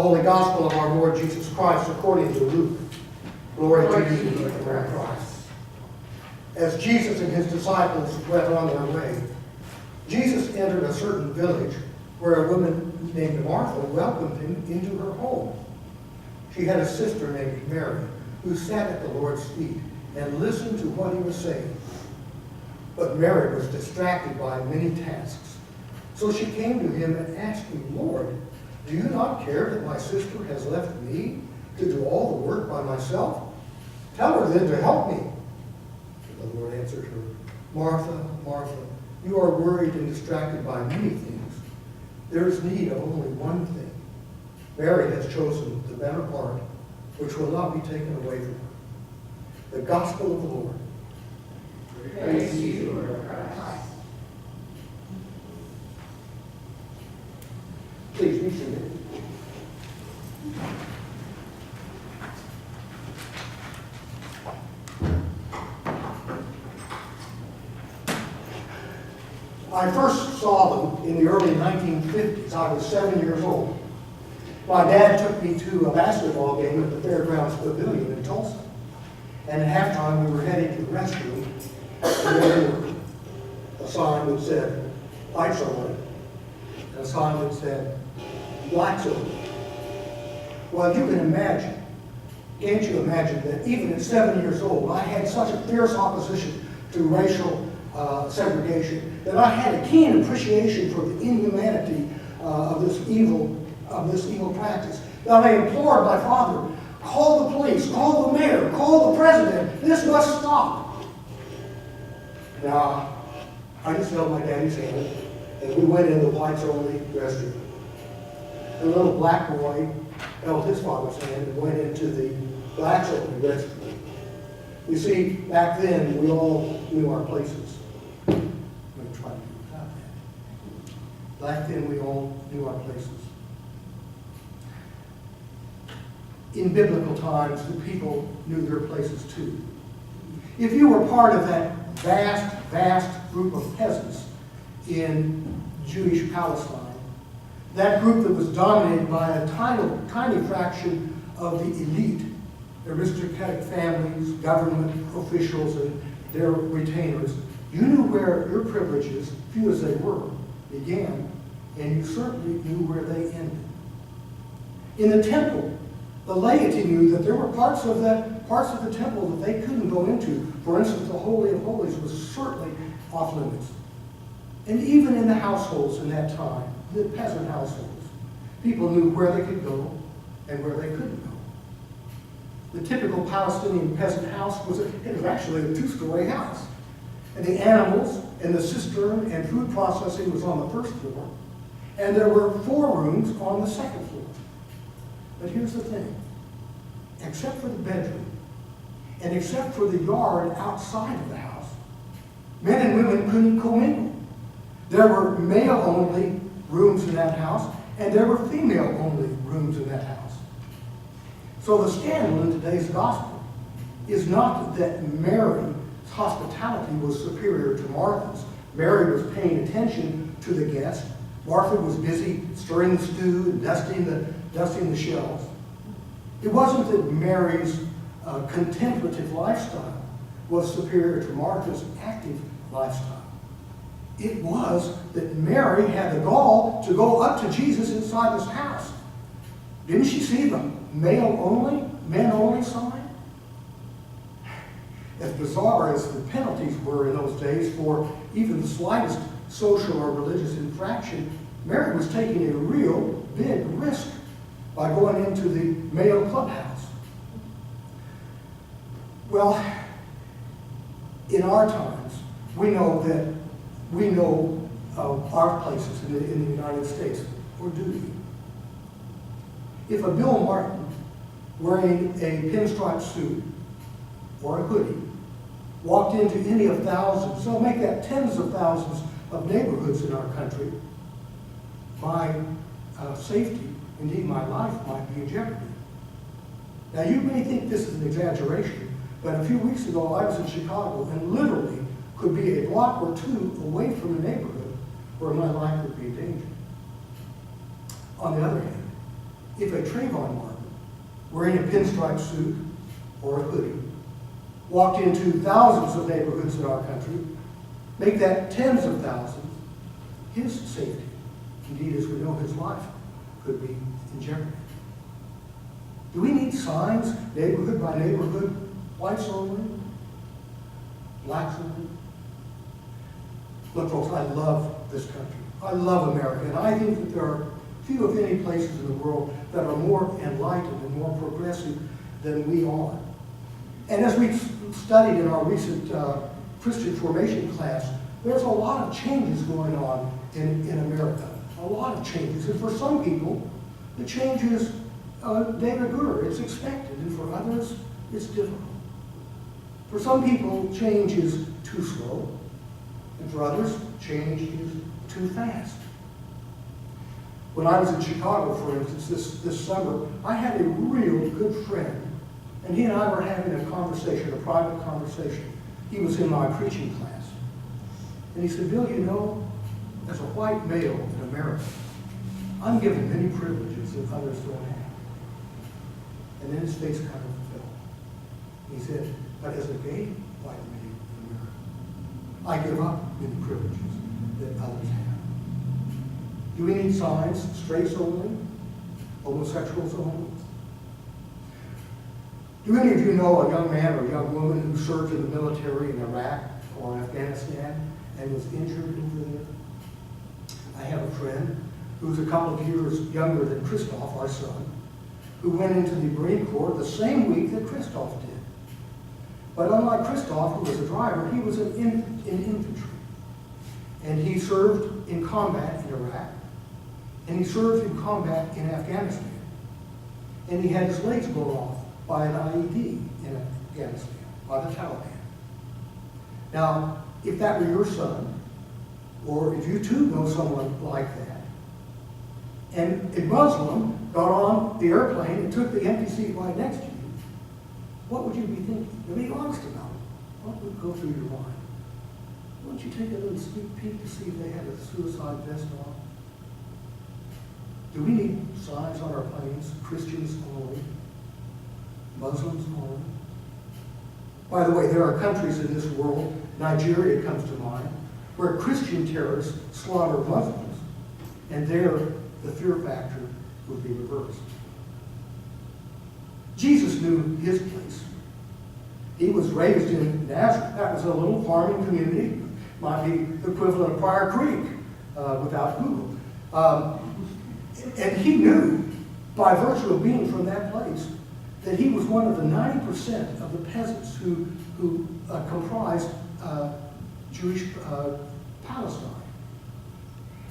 Holy Gospel of our Lord Jesus Christ according to Luke. Glory to you, Lord Christ. As Jesus and his disciples went on their way, Jesus entered a certain village where a woman named Martha welcomed him into her home. She had a sister named Mary who sat at the Lord's feet and listened to what he was saying. But Mary was distracted by many tasks. So she came to him and asked him, Lord, do you not care that my sister has left me to do all the work by myself? Tell her then to help me. The Lord answered her, Martha, Martha, you are worried and distracted by many things. There is need of only one thing. Mary has chosen the better part, which will not be taken away from her. The Gospel of the Lord. Praise to you, Lord Christ. Please be seated. I first saw them in the early 1950s. I was 7 years old. My dad took me to a basketball game at the Fairgrounds Pavilion in Tulsa. And at halftime, we were heading to the restroom, and there was a sign that said, lights are on, and a sign that said, lights on. Well, you can imagine, can't you imagine that even at 7 years old, I had such a fierce opposition to racial segregation that I had a keen appreciation for the inhumanity of this evil practice. That I implored my father, call the police, call the mayor, call the president. This must stop. Now, I just held my daddy's hand, and we went in the whites-only restroom. The little black boy held his father's hand and went into the blacks-only restroom. You see, back then, we all knew our places. I'm going to try to do without that. Back then, we all knew our places. In biblical times, the people knew their places too. If you were part of that vast group of peasants in Jewish Palestine, that group that was dominated by a tiny fraction of the elite, aristocratic families, government officials, and their retainers, you knew where your privileges, few as they were, began, and you certainly knew where they ended. In the temple, the laity knew that there were parts of the temple that they couldn't go into. For instance, the Holy of Holies was certainly off limits. And even in the households in that time, the peasant households, people knew where they could go and where they couldn't go. The typical Palestinian peasant house was actually a two-story house. And the animals and the cistern and food processing was on the first floor. And there were 4 rooms on the second floor. But here's the thing. Except for the bedroom, and except for the yard outside of the house, men and women couldn't commingle. There were male-only rooms in that house, and there were female-only rooms in that house. So the scandal in today's gospel is not that Mary's hospitality was superior to Martha's. Mary was paying attention to the guest. Martha was busy stirring the stew and dusting the shelves. It wasn't that Mary's contemplative lifestyle was superior to Martha's active lifestyle. It was that Mary had the gall to go up to Jesus inside this house. Didn't she see the male-only, men-only sign? As bizarre as the penalties were in those days for even the slightest social or religious infraction, Mary was taking a real big risk by going into the male clubhouse. Well, in our times, we know of our places in the United States, or do you? If a Bill Martin wearing a pinstripe suit or a hoodie walked into any of thousands, so make that tens of thousands of neighborhoods in our country, my safety, indeed my life, might be in jeopardy. Now you may think this is an exaggeration, but a few weeks ago I was in Chicago and literally could be a block or 2 away from the neighborhood. 'Neighborhood, where my life would be in danger. On the other hand, if a Bill Martin wearing a pinstripe suit or a hoodie walked into any of thousands, so make that tens of thousands of neighborhoods in our country, my safety, indeed my life, might be in jeopardy. Now you may think this is an exaggeration, but a few weeks ago I was in Chicago and literally could be a block or 2 away from the neighborhood where my life would be in danger. On the other hand, if a Trayvon Martin, wearing a pinstripe suit or a hoodie, walked into thousands of neighborhoods in our country, make that tens of thousands, his safety, indeed as we know his life, could be in jeopardy. Do we need signs, neighborhood by neighborhood, whites only, blacks only? Look, folks, I love this country. I love America, and I think that there are few, if any, places in the world that are more enlightened and more progressive than we are. And as we studied in our recent Christian formation class, there's a lot of changes going on in America. A lot of changes. And for some people, the change is de rigueur. It's expected. And for others, it's difficult. For some people, change is too slow. And for others, change is too fast. When I was in Chicago, for instance, this summer, I had a real good friend. And he and I were having a conversation, a private conversation. He was in my preaching class. And he said, Bill, you know, as a white male in America, I'm given many privileges that others don't have. And then his face kind of fell. He said, but as a gay white male in America, I give up many privileges that others have. Do we need signs, straights only, homosexuals only? Do any of you know a young man or a young woman who served in the military in Iraq or Afghanistan and was injured over there? I have a friend who's a couple of years younger than Christoph, our son, who went into the Marine Corps the same week that Christoph did. But unlike Christoph, who was a driver, he was in infantry. And he served in combat in Iraq, and he served in combat in Afghanistan. And he had his legs blown off by an IED in Afghanistan, by the Taliban. Now, if that were your son, or if you too know someone like that, and a Muslim got on the airplane and took the empty seat right next to you, what would you be thinking? To be honest about it, what would go through your mind? Wouldn't you take a little sneak peek to see if they had a suicide vest on? Do we need signs on our planes, Christians only, Muslims only? By the way, there are countries in this world, Nigeria comes to mind, where Christian terrorists slaughter Muslims, and there the fear factor would be reversed. Jesus knew his place. He was raised in Nazareth. That was a little farming community, might be the equivalent of Pryor Creek without Google. And he knew, by virtue of being from that place, that he was one of the 90% of the peasants who comprised Jewish Palestine.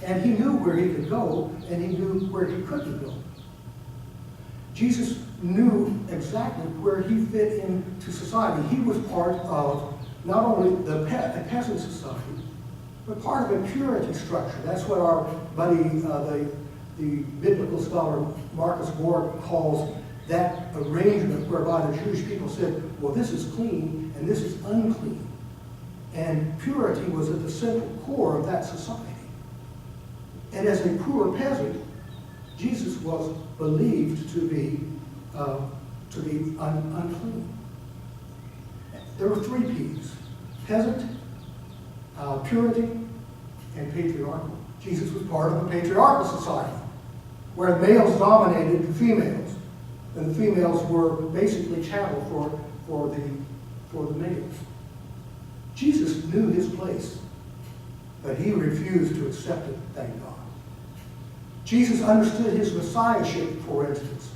And he knew where he could go, and he knew where he couldn't go. Jesus knew exactly where he fit into society. He was part of not only a peasant society, but part of a purity structure. That's what our buddy, the biblical scholar Marcus Borg, calls that arrangement whereby the Jewish people said, well, this is clean and this is unclean. And purity was at the central core of that society. And as a poor peasant, Jesus was believed to be unclean. There were three P's: peasant, purity, and patriarchal. Jesus was part of a patriarchal society where males dominated females, and the females were basically chattel for the males. Jesus knew his place, but he refused to accept it, thank God. Jesus understood his messiahship, for instance,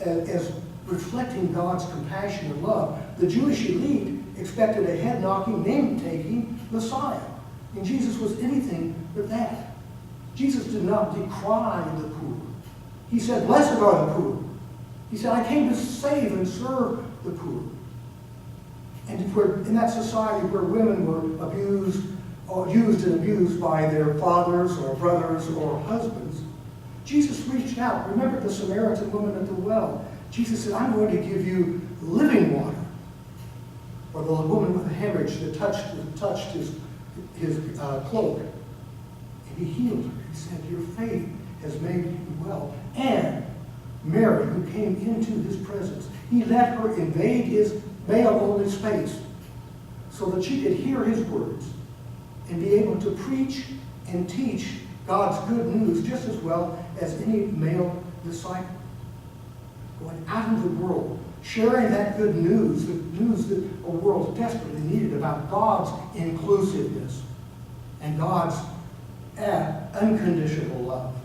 as reflecting God's compassion and love. The Jewish elite expected a head-knocking, name-taking Messiah, and Jesus was anything but that. Jesus did not decry the poor. He said, blessed are the poor. He said, I came to save and serve the poor. And in that society where women were abused, or used and abused by their fathers or brothers or husbands, Jesus reached out. Remember the Samaritan woman at the well. Jesus said, I'm going to give you living water. Or the woman with the hemorrhage that touched his cloak. And he healed her. He said, your faith has made you well. And Mary, who came into his presence, he let her invade his male-only space so that she could hear his words and be able to preach and teach God's good news just as well as any male disciple. Going out into the world, sharing that good news, the news that a world desperately needed about God's inclusiveness and God's unconditional love.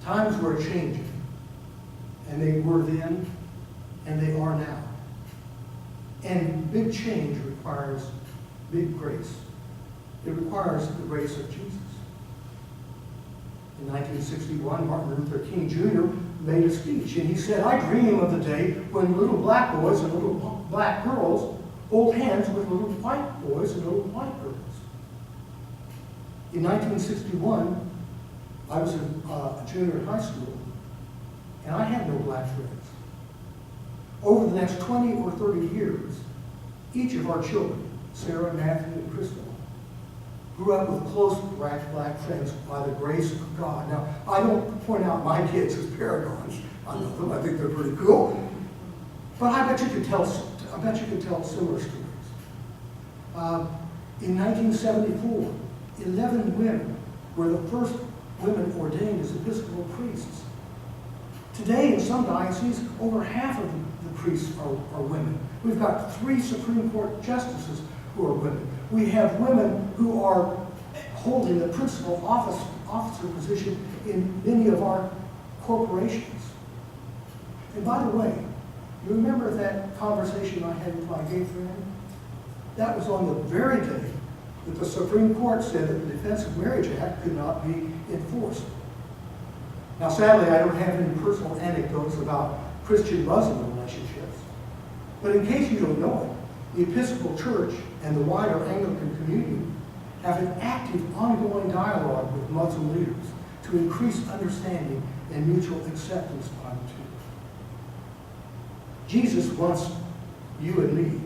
Times were changing, and they were then, and they are now. And big change requires big grace. It requires the grace of Jesus. In 1961, Martin Luther King Jr. made a speech, and he said, "I dream of the day when little black boys and little black girls hold hands with little white boys and little white girls." In 1961, I was a junior in high school, and I had no black friends. Over the next 20 or 30 years, each of our children, Sarah, Matthew, and Crystal, grew up with close black friends by the grace of God. Now, I don't point out my kids as paragons. I love them. I think they're pretty cool. But I bet you could tell similar stories. In 1974, 11 women were the first women ordained as Episcopal priests. Today, in some dioceses, over half of the priests are women. We've got 3 Supreme Court justices who are women. We have women who are holding the principal officer position in many of our corporations. And by the way, you remember that conversation I had with my gay friend? That was on the very day that the Supreme Court said that the Defense of Marriage Act could not be enforced. Now, sadly, I don't have any personal anecdotes about Christian-Muslim relationships. But in case you don't know it, the Episcopal Church and the wider Anglican community have an active, ongoing dialogue with Muslim leaders to increase understanding and mutual acceptance by the two. Jesus wants you and me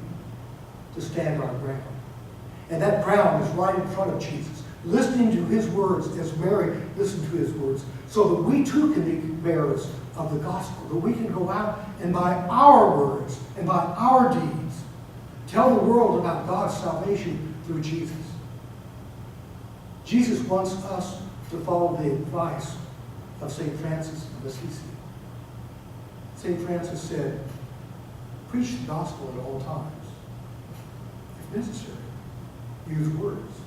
to stand our ground. And that ground is right in front of Jesus, listening to his words as Mary listened to his words, so that we too can be bearers of the gospel, that we can go out and by our words and by our deeds tell the world about God's salvation through Jesus. Jesus wants us to follow the advice of St. Francis of Assisi. St. Francis said, "Preach the gospel at all times. If necessary, use words.